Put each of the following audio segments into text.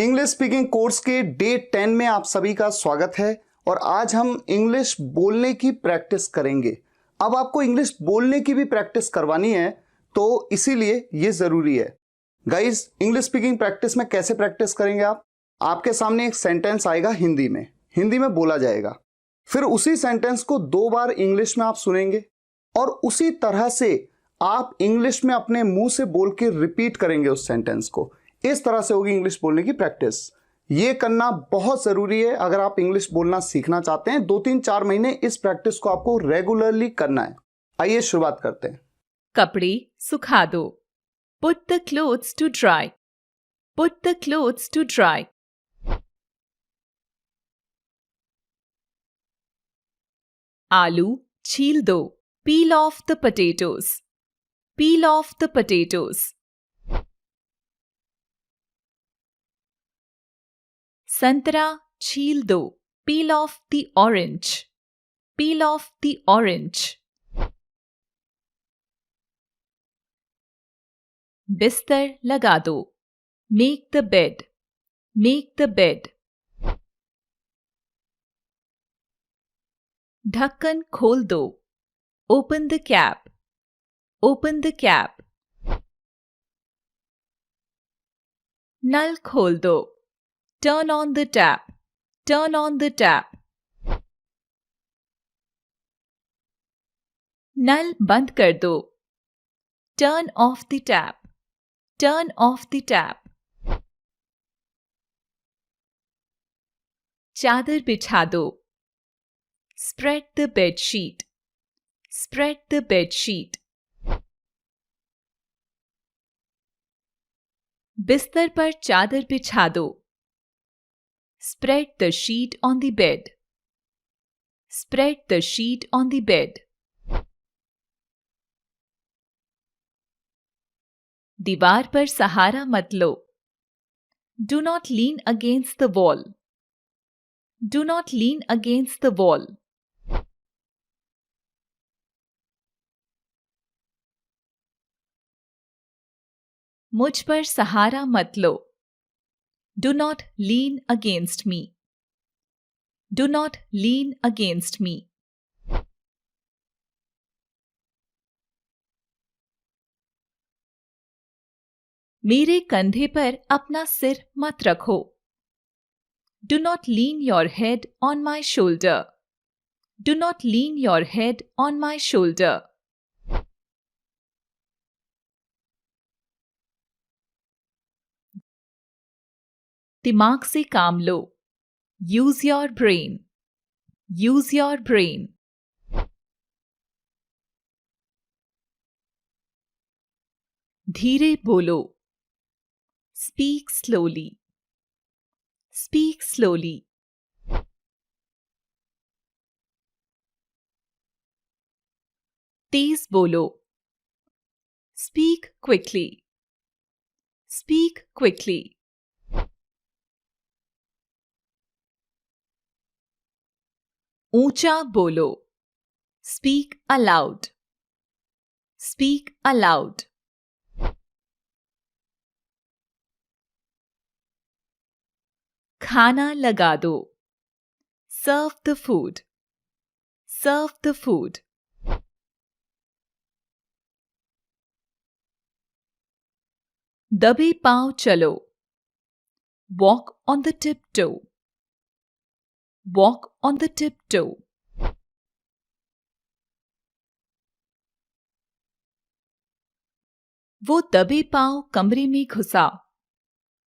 English speaking course के day 10 में आप सभी का स्वागत है और आज हम इंग्लिश बोलने की प्रैक्टिस करेंगे। अब आपको इंग्लिश बोलने की भी प्रैक्टिस करवानी है तो इसीलिए ये जरूरी है। गाइस, इंग्लिश स्पीकिंग प्रैक्टिस में कैसे प्रैक्टिस करेंगे आप? आपके सामने एक सेंटेंस आएगा हिंदी में बोला जाएगा। फिर उसी सेंटेंस को 2 बार इंग्लिश में आप सुनेंगे और उसी तरह से आप इंग्लिश में अपने मुंह से बोल के रिपीट करेंगे उस सेंटेंस को। इस तरह से होगी इंग्लिश बोलने की प्रैक्टिस। ये करना बहुत जरूरी है अगर आप इंग्लिश बोलना सीखना चाहते हैं। 2-3-4 महीने इस प्रैक्टिस को आपको रेगुलरली करना है। आइए शुरुआत करते हैं। कपड़े सुखा दो। Put the clothes to dry. Put the clothes to dry. आलू छील दो। Peel off the potatoes. Peel off the potatoes. संतरा छील दो। Peel off the orange. Peel off the orange. बिस्तर लगा दो। Make the bed. Make the bed. ढक्कन खोल दो। Open the cap. Open the cap. नल खोल दो। Turn on the tap. Turn on the tap. नल बंद कर दो। Turn off the tap. Turn off the tap. चादर बिछा दो। Spread the bed sheet. Spread the bed sheet. बिस्तर पर चादर बिछा दो। Spread the sheet on the bed. Spread the sheet on the bed. दीवार पर सहारा मत लो। Do not lean against the wall. Do not lean against the wall. मुझ पर सहारा मत लो। Do not lean against me. Do not lean against me. मेरे कंधे पर अपना सिर मत रखो। Do not lean your head on my shoulder. Do not lean your head on my shoulder. दिमाग से काम लो। Use your brain. Use your brain. धीरे बोलो। Speak slowly. Speak slowly. तेज बोलो। Speak quickly. Speak quickly. ऊंचा बोलो। Speak aloud. Speak aloud. खाना लगा दो। Serve the food. Serve the food. दबे पांव चलो। Walk on the tiptoe. Walk on the tiptoe. वो दबे पांव कमरे में घुसा।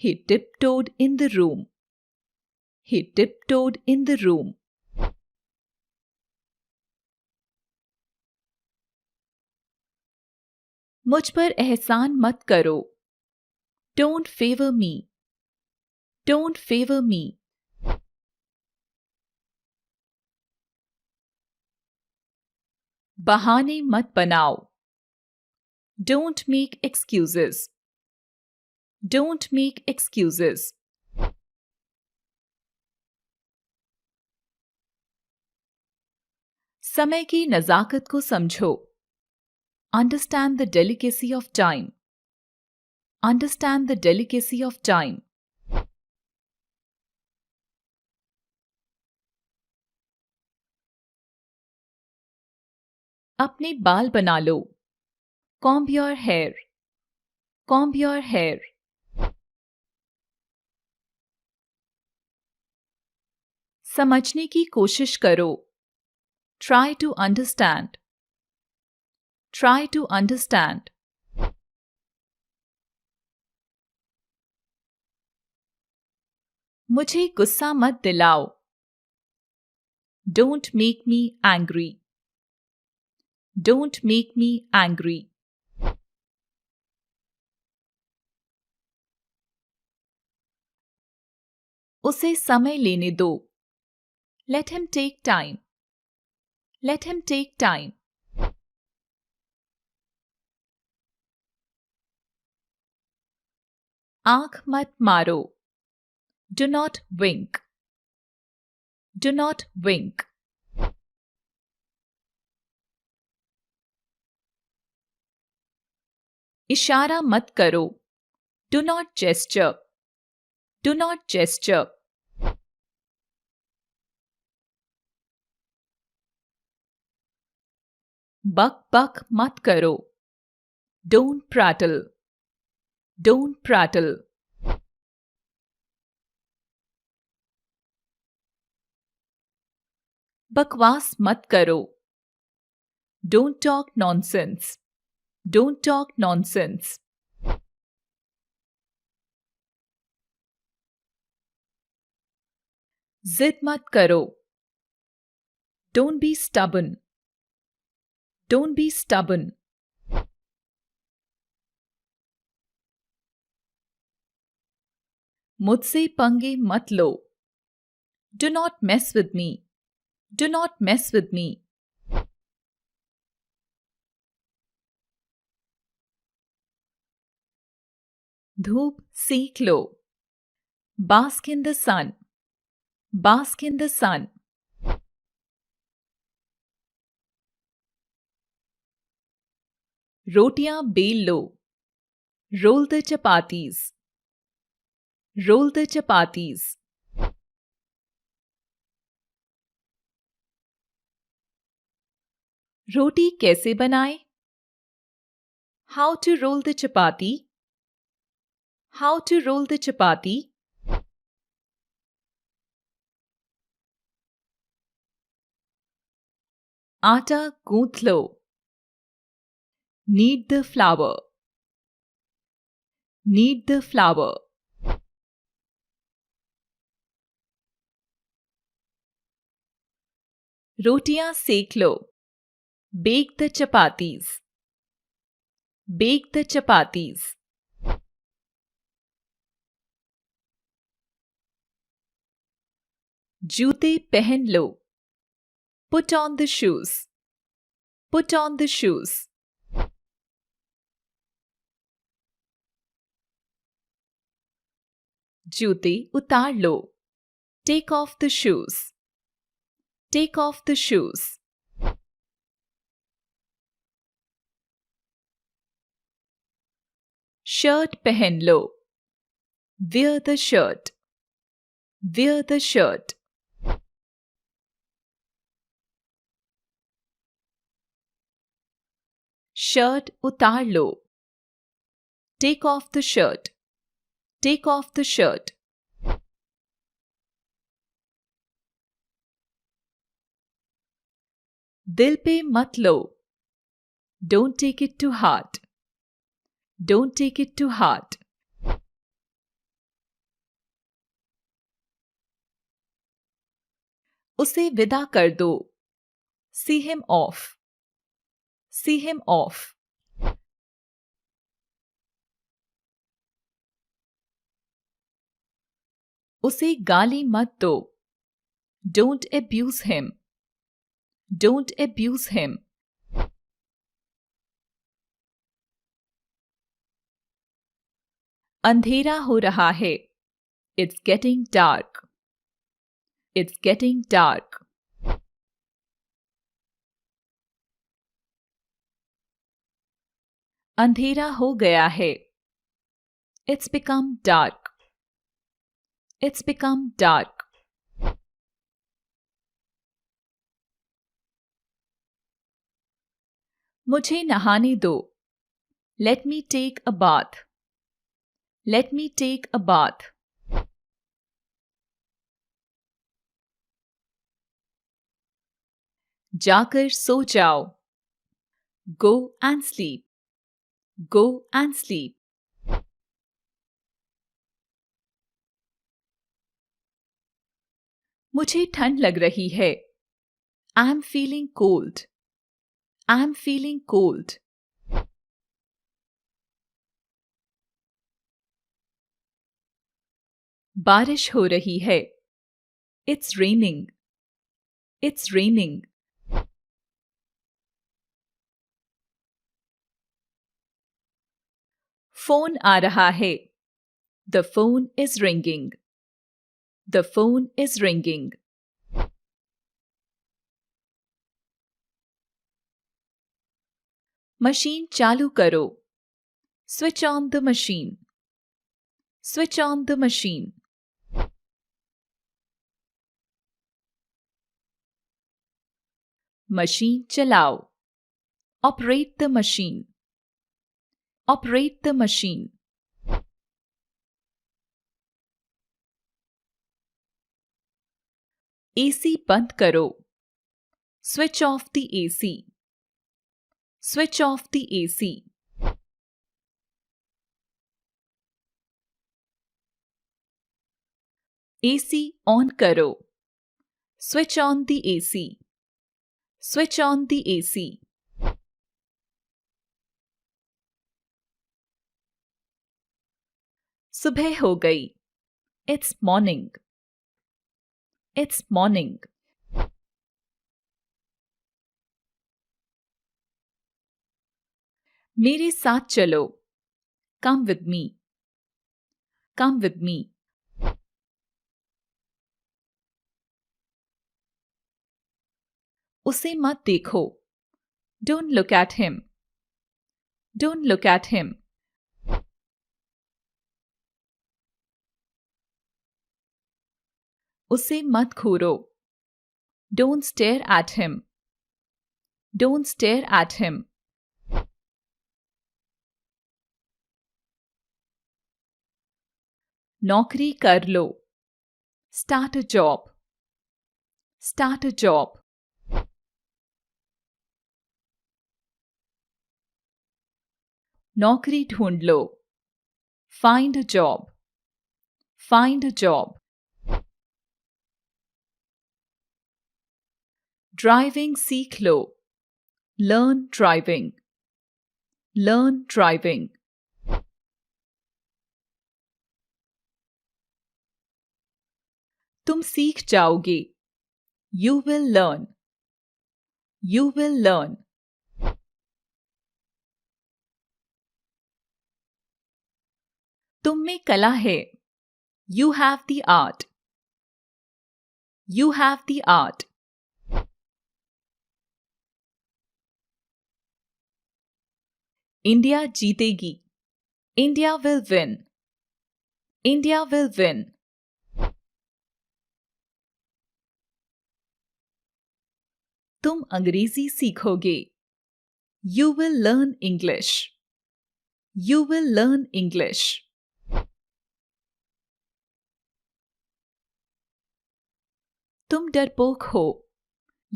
He tiptoed in the room. He tiptoed in the room. मुझ पर एहसान मत करो। Don't favor me. Don't favor me. बहाने मत बनाओ। Don't make excuses. Don't make excuses. समय की नज़ाकत को समझो। Understand the delicacy of time. Understand the delicacy of time. अपने बाल बना लो. Comb your hair. Comb your hair. समझने की कोशिश करो. Try to understand. Try to understand. मुझे गुस्सा मत दिलाओ. Don't make me angry. Don't make me angry. उसे समय लेने दो. Let him take time. Let him take time. आंख मत मारो. Do not wink. Do not wink. इशारा मत करो. Do not gesture. Do not gesture. बक बक मत करो. Don't prattle. Don't prattle. बकवास मत करो. Don't talk nonsense. Don't talk nonsense. जिद मत करो. Don't be stubborn. Don't be stubborn. मुझसे पंगे मत लो. Do not mess with me. Do not mess with me. धूप सेक लो. Bask in the sun. Bask in the sun. रोटियां बेल लो. Roll the chapatis. Roll the chapatis. रोटी कैसे बनाए? How to roll the chapati? How to roll the chapati? आटा गूंथ लो. Knead the flour. Knead the flour. रोटियां सेक लो. Bake the chapatis. Bake the chapatis. जूते पहन लो. Put on the shoes. Put on the shoes. जूते उतार लो. Take off the shoes. Take off the shoes. Shirt पहन लो. Wear the shirt. Wear the shirt. Shirt उतार लो. Take off the shirt. Take off the shirt. दिल पे मत लो. Don't take it to heart. Don't take it to heart. उसे विदा कर दो. See him off. See him off. उसे गाली मत दो. Don't abuse him. Don't abuse him. अंधेरा हो रहा है. It's getting dark. It's getting dark. अंधेरा हो गया है. It's become dark. It's become dark. मुझे नहाने दो. Let me take a bath. Let me take a bath. जाकर सो जाओ. Go and sleep. Go and sleep. मुझे ठंड लग रही है. I am feeling cold. I am feeling cold. बारिश हो रही है. It's raining. It's raining. Phone आ रहा है. The phone is ringing. The phone is ringing. Machine चालू करो. Switch on the machine. Switch on the machine. Machine चलाओ. Operate the machine. Operate the machine. AC बंद करो. Switch off the AC. Switch off the AC. AC on करो. Switch on the AC. Switch on the AC. सुबह हो गई. It's morning. It's morning. मेरे साथ चलो. Come with me. Come with me. उसे मत देखो. Don't look at him. Don't look at him. उसे मत घूरो. Don't stare at him. Don't stare at him. नौकरी कर लो. Start a job. Start a job. नौकरी ढूंढ लो. Find a job. Find a job. Driving सीख लो. Learn driving. Learn driving. तुम सीख जाओगे. You will learn. You will learn. तुम में कला है. You have the art. You have the art. India जीतेगी. India will win. India will win. तुम अंग्रेजी सीखोगे. You will learn English. You will learn English. तुम डरपोक हो.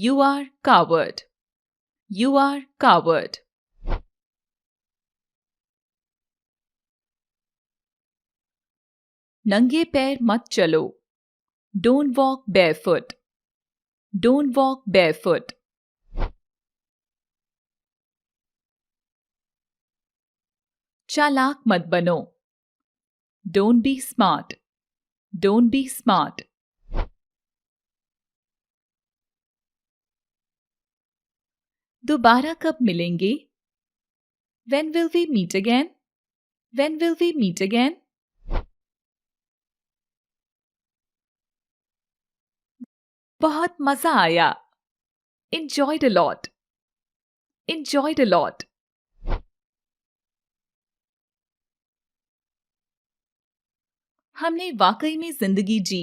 You are coward. You are coward. नंगे पैर मत चलो. Don't walk barefoot. Don't walk barefoot. चालाक मत बनो. Don't be smart. Don't be smart. दोबारा कब मिलेंगे? When will we meet again? When will we meet again? बहुत मजा आया. Enjoyed a lot. Enjoyed a lot. हमने वाकई में जिंदगी जी.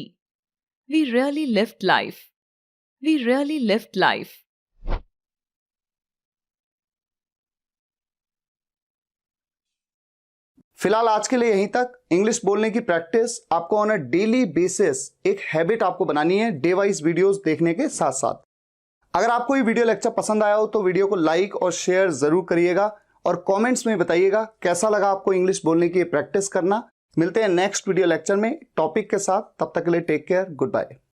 We really lived life. We really lived life. फिलहाल आज के लिए यहीं तक। इंग्लिश बोलने की प्रैक्टिस आपको ऑन अ डेली बेसिस एक हैबिट आपको बनानी है, डे वाइज वीडियोस देखने के साथ साथ। अगर आपको ये वीडियो लेक्चर पसंद आया हो तो वीडियो को लाइक और शेयर जरूर करिएगा और कमेंट्स में बताइएगा कैसा लगा आपको इंग्लिश बोलने की प्रैक्टिस करना। मिलते हैं नेक्स्ट वीडियो लेक्चर में टॉपिक के साथ, तब तक के लिए टेक केयर, गुड बाय।